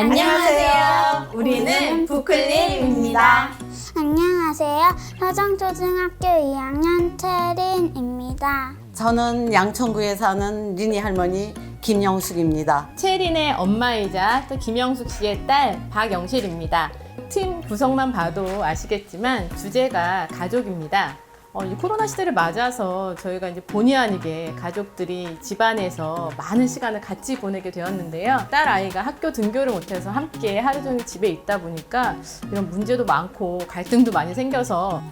안녕하세요. 우리는 부클린입니다. 안녕하세요. 서정초등학교 2학년 채린입니다. 저는 양천구에 사는 리니 할머니 김영숙입니다. 채린의 엄마이자 또 김영숙 씨의 딸 박영실입니다. 팀 구성만 봐도 아시겠지만 주제가 가족입니다. 이 코로나 시대를 맞아서 저희가 이제 본의 아니게 가족들이 집안에서 많은 시간을 같이 보내게 되었는데요. 딸 아이가 학교 등교를 못해서 함께 하루 종일 집에 있다 보니까 이런 문제도 많고 갈등도 많이 생겨서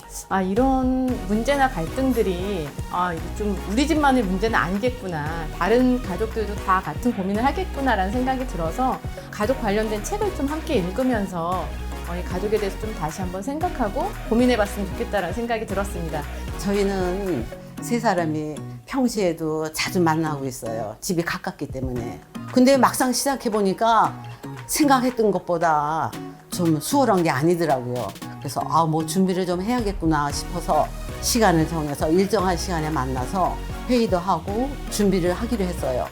이런 문제나 갈등들이 이게 좀 우리 집만의 문제는 아니겠구나. 다른 가족들도 다 같은 고민을 하겠구나라는 생각이 들어서 가족 관련된 책을 좀 함께 읽으면서 이 가족에 대해서 좀 다시 한번 생각하고 고민해봤으면 좋겠다라는 생각이 들었습니다. 저희는 세 사람이 평소에도 자주 만나고 있어요. 집이 가깝기 때문에. 근데 막상 시작해보니까 생각했던 것보다 좀 수월한 게 아니더라고요. 그래서 뭐 준비를 좀 해야겠구나 싶어서 시간을 정해서 일정한 시간에 만나서 회의도 하고 준비를 하기로 했어요.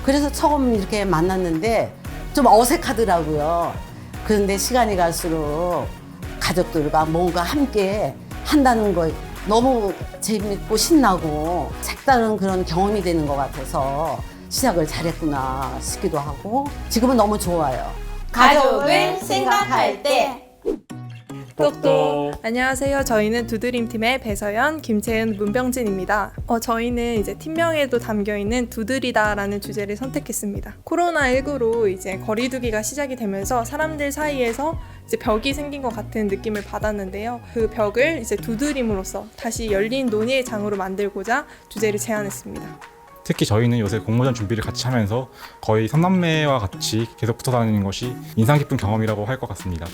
그래서 처음 이렇게 만났는데 좀 어색하더라고요. 그런데 시간이 갈수록 가족들과 뭔가 함께 한다는 거 너무 재밌고 신나고 색다른 그런 경험이 되는 것 같아서 시작을 잘했구나 싶기도 하고 지금은 너무 좋아요. 가족을 생각할 때 똑똑. 안녕하세요. 저희는 두드림팀의 배서연, 김채은, 문병진입니다. 저희는 이제 팀명에도 담겨있는 두드리다라는 주제를 선택했습니다. 코로나19로 이제 거리두기가 시작이 되면서 사람들 사이에서 이제 벽이 생긴 것 같은 느낌을 받았는데요. 그 벽을 이제 두드림으로써 다시 열린 논의의 장으로 만들고자 주제를 제안했습니다. 특히 저희는 요새 공모전 준비를 같이 하면서 거의 3남매와 같이 계속 붙어 다니는 것이 인상 깊은 경험이라고 할 것 같습니다.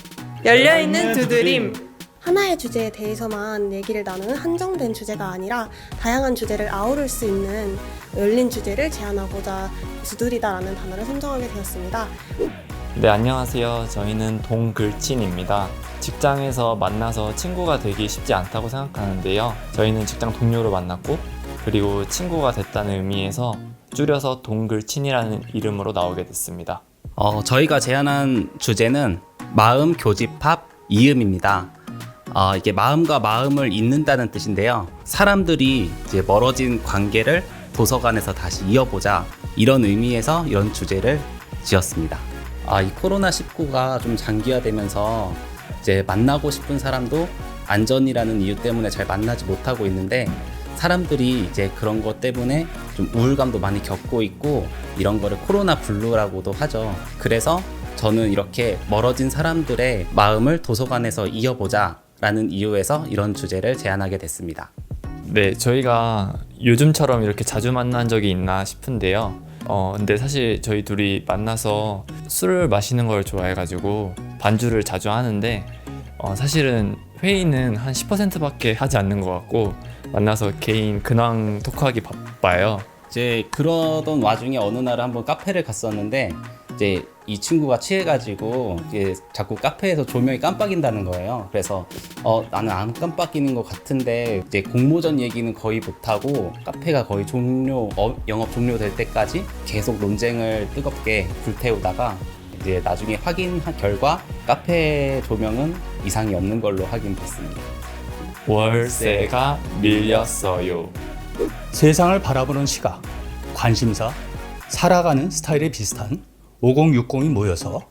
열려있는 두드림. 하나의 주제에 대해서만 얘기를 나누는 한정된 주제가 아니라 다양한 주제를 아우를 수 있는 열린 주제를 제안하고자 두드리다라는 단어를 선정하게 되었습니다. 네, 안녕하세요. 저희는 동글친입니다. 직장에서 만나서 친구가 되기 쉽지 않다고 생각하는데요. 저희는 직장 동료로 만났고 그리고 친구가 됐다는 의미에서 줄여서 동글친이라는 이름으로 나오게 됐습니다. 저희가 제안한 주제는 마음 교집합 이음입니다. 이게 마음과 마음을 잇는다는 뜻인데요. 사람들이 이제 멀어진 관계를 도서관에서 다시 이어보자 이런 의미에서 이런 주제를 지었습니다. 이 코로나19가 좀 장기화되면서 이제 만나고 싶은 사람도 안전이라는 이유 때문에 잘 만나지 못하고 있는데 사람들이 이제 그런 것 때문에 좀 우울감도 많이 겪고 있고 이런 거를 코로나 블루라고도 하죠. 그래서 저는 이렇게 멀어진 사람들의 마음을 도서관에서 이어보자 라는 이유에서 이런 주제를 제안하게 됐습니다. 네, 저희가 요즘처럼 이렇게 자주 만난 적이 있나 싶은데요. 근데 사실 저희 둘이 만나서 술을 마시는 걸 좋아해가지고 반주를 자주 하는데 사실은 회의는 한 10%밖에 하지 않는 것 같고 만나서 개인 근황 토크하기 바빠요. 이제 그러던 와중에 어느 날 한번 카페를 갔었는데 이제 이 친구가 취해가지고 이제 자꾸 카페에서 조명이 깜빡인다는 거예요. 그래서 나는 안 깜빡이는 것 같은데 이제 공모전 얘기는 거의 못하고 카페가 거의 영업 종료될 때까지 계속 논쟁을 뜨겁게 불태우다가 이제 나중에 확인한 결과 카페 조명은 이상이 없는 걸로 확인됐습니다. 월세가 밀렸어요. 세상을 바라보는 시각, 관심사, 살아가는 스타일이 비슷한 5060이 모여서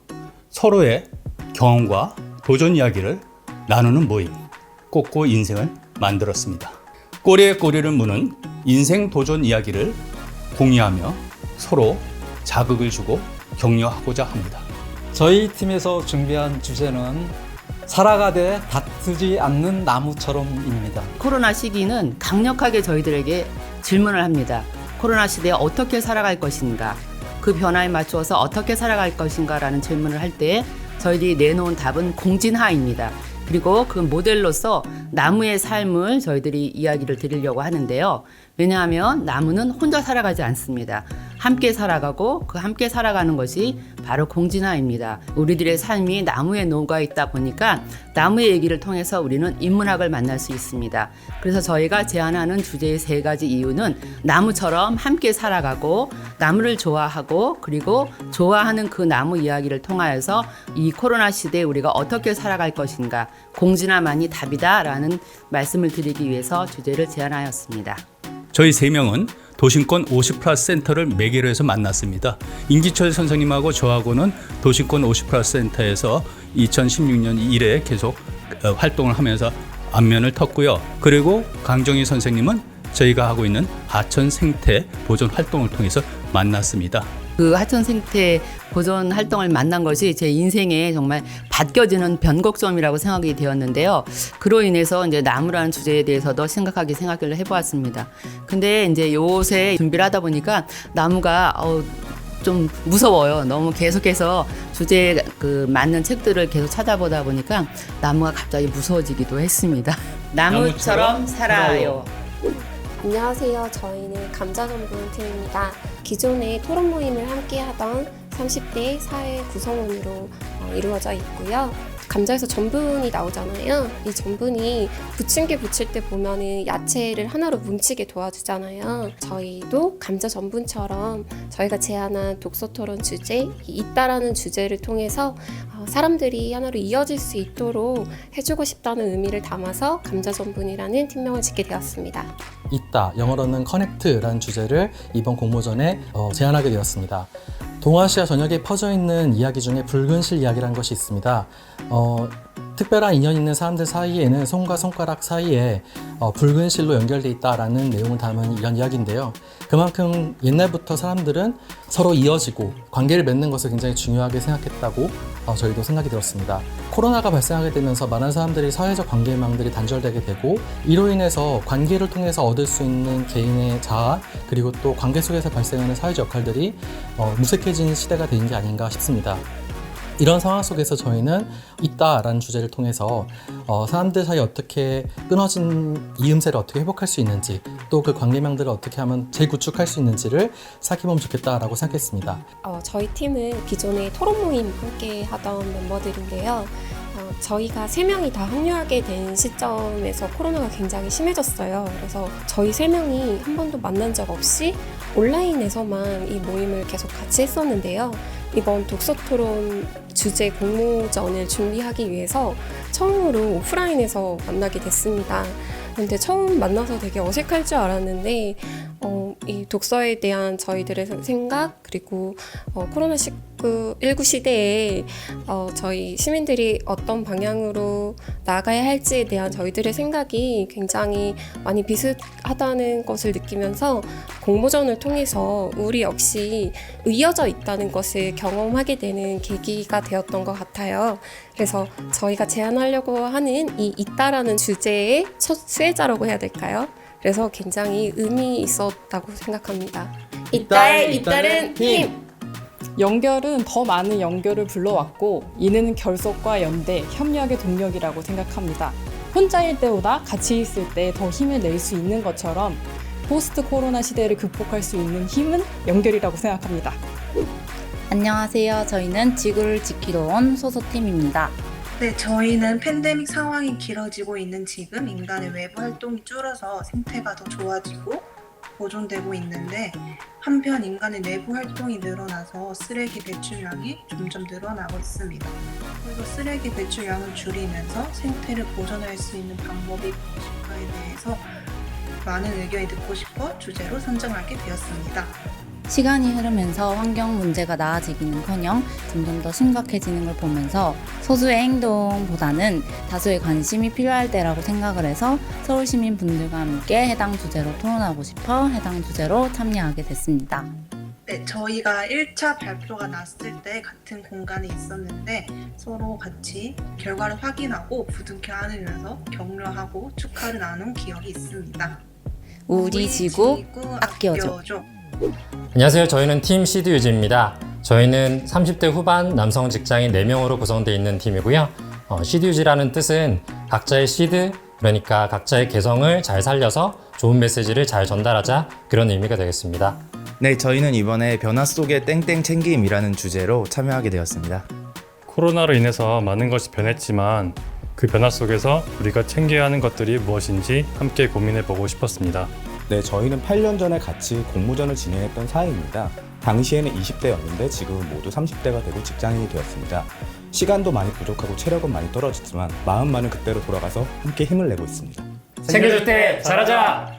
서로의 경험과 도전 이야기를 나누는 모임, 꼬꼬 인생을 만들었습니다. 꼬리에 꼬리를 무는 인생 도전 이야기를 공유하며 서로 자극을 주고 격려하고자 합니다. 저희 팀에서 준비한 주제는 살아가되 다투지 않는 나무처럼입니다. 코로나 시기는 강력하게 저희들에게 질문을 합니다. 코로나 시대에 어떻게 살아갈 것인가, 그 변화에 맞추어서 어떻게 살아갈 것인가 라는 질문을 할 때 저희들이 내놓은 답은 공진하입니다. 그리고 그 모델로서 나무의 삶을 저희들이 이야기를 드리려고 하는데요. 왜냐하면 나무는 혼자 살아가지 않습니다. 함께 살아가고 그 함께 살아가는 것이 바로 공진화입니다. 우리들의 삶이 나무에 녹아 있다 보니까 나무의 얘기를 통해서 우리는 인문학을 만날 수 있습니다. 그래서 저희가 제안하는 주제의 3가지 이유는 나무처럼 함께 살아가고 나무를 좋아하고 그리고 좋아하는 그 나무 이야기를 통하여서 이 코로나 시대에 우리가 어떻게 살아갈 것인가, 공진화만이 답이다라는 말씀을 드리기 위해서 주제를 제안하였습니다. 저희 3명은 도심권 50+ 센터를 매개로 해서 만났습니다. 임기철 선생님하고 저하고는 도심권 50+ 센터에서 2016년 이래 계속 활동을 하면서 안면을 텄고요. 그리고 강정희 선생님은 저희가 하고 있는 하천 생태 보존 활동을 통해서 만났습니다. 그 하천 생태 보존 활동을 만난 것이 제 인생에 정말 바뀌어지는 변곡점이라고 생각이 되었는데요. 그로 인해서 이제 나무라는 주제에 대해서도 심각하게 생각을 해보았습니다. 근데 이제 요새 준비를 하다 보니까 나무가 좀 무서워요. 너무 계속해서 주제에 맞는 책들을 계속 찾아보다 보니까 나무가 갑자기 무서워지기도 했습니다. 나무처럼 살아요. 안녕하세요. 저희는 감자전분 팀입니다. 기존에 토론 모임을 함께 하던 30대 사회 구성원으로 이루어져 있고요. 감자에서 전분이 나오잖아요. 이 전분이 부침개 부칠 때 보면은 야채를 하나로 뭉치게 도와주잖아요. 저희도 감자 전분처럼 저희가 제안한 독서 토론 주제, 있다라는 주제를 통해서 사람들이 하나로 이어질 수 있도록 해주고 싶다는 의미를 담아서 감자 전분이라는 팀명을 짓게 되었습니다. 있다, 영어로는 커넥트라는 주제를 이번 공모전에 제안하게 되었습니다. 동아시아 전역에 퍼져 있는 이야기 중에 붉은 실 이야기라는 것이 있습니다. 특별한 인연 있는 사람들 사이에는 손과 손가락 사이에 붉은 실로 연결돼 있다라는 내용을 담은 이런 이야기인데요. 그만큼 옛날부터 사람들은 서로 이어지고 관계를 맺는 것을 굉장히 중요하게 생각했다고 저희도 생각이 들었습니다. 코로나가 발생하게 되면서 많은 사람들이 사회적 관계망들이 단절되게 되고 이로 인해서 관계를 통해서 얻을 수 있는 개인의 자아 그리고 또 관계 속에서 발생하는 사회적 역할들이 무색해진 시대가 된 게 아닌가 싶습니다. 이런 상황 속에서 저희는 있다라는 주제를 통해서 사람들 사이에 어떻게 끊어진 이음새를 어떻게 회복할 수 있는지 또 그 관계망들을 어떻게 하면 재구축할 수 있는지를 생각해보면 좋겠다라고 생각했습니다. 저희 팀은 기존에 토론 모임 함께 하던 멤버들인데요. 저희가 3명이 다 합류하게 된 시점에서 코로나가 굉장히 심해졌어요. 그래서 저희 3명이 한 번도 만난 적 없이 온라인에서만 이 모임을 계속 같이 했었는데요. 이번 독서 토론 주제 공모전을 준비하기 위해서 처음으로 오프라인에서 만나게 됐습니다. 근데 처음 만나서 되게 어색할 줄 알았는데 이 독서에 대한 저희들의 생각 그리고 코로나19 시대에 저희 시민들이 어떤 방향으로 나가야 할지에 대한 저희들의 생각이 굉장히 많이 비슷하다는 것을 느끼면서 공모전을 통해서 우리 역시 이어져 있다는 것을 경험하게 되는 계기가 되었던 것 같아요. 그래서 저희가 제안하려고 하는 이 있다라는 주제의 첫 수혜자라고 해야 될까요? 그래서 굉장히 의미 있었다고 생각합니다. 있다에 잇따른 힘! 연결은 더 많은 연결을 불러왔고 이는 결속과 연대, 협력의 동력이라고 생각합니다. 혼자일 때보다 같이 있을 때 더 힘을 낼 수 있는 것처럼 포스트 코로나 시대를 극복할 수 있는 힘은 연결이라고 생각합니다. 안녕하세요. 저희는 지구를 지키러 온 소소팀입니다. 네, 저희는 팬데믹 상황이 길어지고 있는 지금 인간의 외부 활동이 줄어서 생태가 더 좋아지고 보존되고 있는데 한편 인간의 내부 활동이 늘어나서 쓰레기 배출량이 점점 늘어나고 있습니다. 그래서 쓰레기 배출량을 줄이면서 생태를 보존할 수 있는 방법이 무엇일까에 대해서 많은 의견이 듣고 싶어 주제로 선정하게 되었습니다. 시간이 흐르면서 환경 문제가 나아지기는커녕 점점 더 심각해지는 걸 보면서 소수의 행동보다는 다수의 관심이 필요할 때라고 생각을 해서 서울 시민분들과 함께 해당 주제로 토론하고 싶어 해당 주제로 참여하게 됐습니다. 네, 저희가 1차 발표가 났을 때 같은 공간에 있었는데 서로 같이 결과를 확인하고 부둥켜 안으면서 격려하고 축하를 나눈 기억이 있습니다. 우리 지구 아껴줘. 안녕하세요. 저희는 팀 시드유즈입니다. 저희는 30대 후반 남성 직장인 4명으로 구성되어 있는 팀이고요. 시드유즈라는 뜻은 각자의 시드, 그러니까 각자의 개성을 잘 살려서 좋은 메시지를 잘 전달하자 그런 의미가 되겠습니다. 네, 저희는 이번에 변화 속의 땡땡 챙김이라는 주제로 참여하게 되었습니다. 코로나로 인해서 많은 것이 변했지만 그 변화 속에서 우리가 챙겨야 하는 것들이 무엇인지 함께 고민해 보고 싶었습니다. 네, 저희는 8년 전에 같이 공모전을 진행했던 사이입니다. 당시에는 20대였는데 지금은 모두 30대가 되고 직장인이 되었습니다. 시간도 많이 부족하고 체력은 많이 떨어졌지만 마음만은 그때로 돌아가서 함께 힘을 내고 있습니다. 챙겨줄 때 잘하자!